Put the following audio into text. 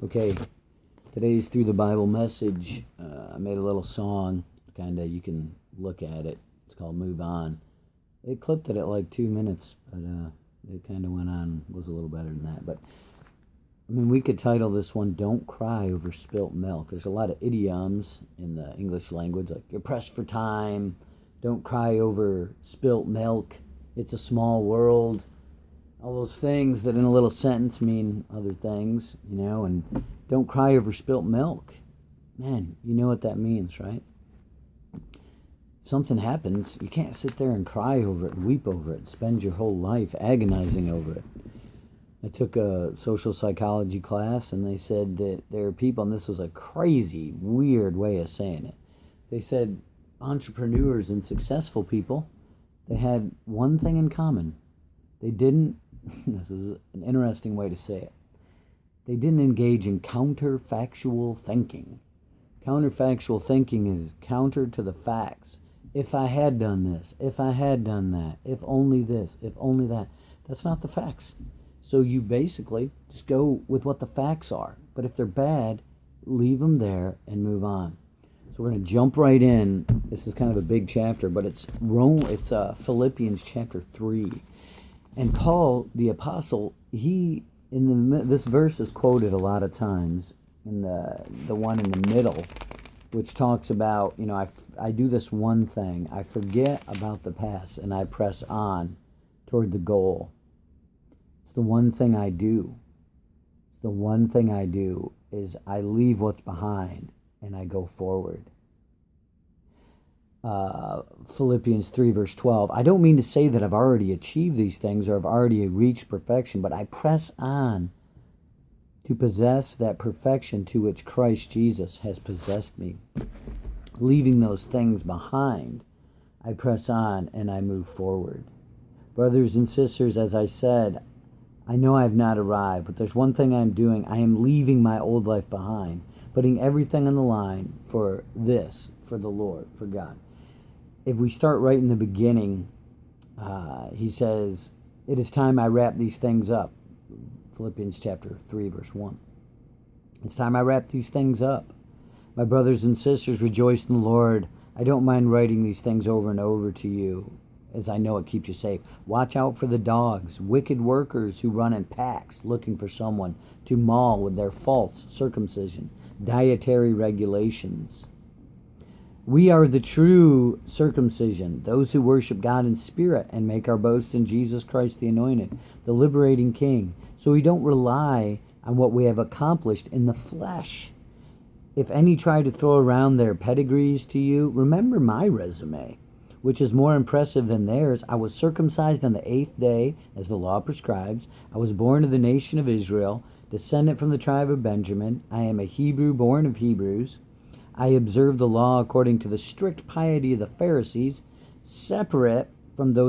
Okay, today's Through the Bible message. I made a little song, you can look at it. It's called Move On. It clipped it at like 2 minutes, but it kind of went on, was a little better than that. But, we could title this one, Don't Cry Over Spilt Milk. There's a lot of idioms in the English language, like you're pressed for time, don't cry over spilt milk, it's a small world. All those things that in a little sentence mean other things, and don't cry over spilt milk. Man, you know what that means, right? If something happens, you can't sit there and cry over it and weep over it, spend your whole life agonizing over it. I took a social psychology class, and they said that there are people, and this was a crazy, weird way of saying it. They said entrepreneurs and successful people, they had one thing in common. They didn't, this is an interesting way to say it, they didn't engage in counterfactual thinking. Counterfactual thinking is counter to the facts. If I had done this, if I had done that, if only this, if only that. That's not the facts. So you basically just go with what the facts are. But if they're bad, leave them there and move on. So we're going to jump right in. This is kind of a big chapter, but it's Philippians chapter 3. And Paul, the apostle, this verse is quoted a lot of times, in the one in the middle, which talks about, I do this one thing. I forget about the past and I press on toward the goal. It's the one thing I do. It's the one thing I do is I leave what's behind and I go forward. Philippians 3 verse 12. I don't mean to say that I've already achieved these things or I've already reached perfection, but I press on to possess that perfection to which Christ Jesus has possessed me. Leaving those things behind, I press on and I move forward. Brothers and sisters, as I said, I know I have not arrived, but there's one thing I'm doing. I am leaving my old life behind, putting everything on the line for this, for the Lord, for God. If we start right in the beginning, he says, it is time I wrap these things up. Philippians chapter 3, verse 1. It's time I wrap these things up. My brothers and sisters, rejoice in the Lord. I don't mind writing these things over and over to you, as I know it keeps you safe. Watch out for the dogs, wicked workers who run in packs looking for someone to maul with their false circumcision, dietary regulations. We are the true circumcision, those who worship God in spirit and make our boast in Jesus Christ the Anointed, the liberating King. So we don't rely on what we have accomplished in the flesh. If any try to throw around their pedigrees to you, remember my resume, which is more impressive than theirs. I was circumcised on the 8th day, as the law prescribes. I was born of the nation of Israel, descendant from the tribe of Benjamin. I am a Hebrew born of Hebrews. I observe the law according to the strict piety of the Pharisees, separate from those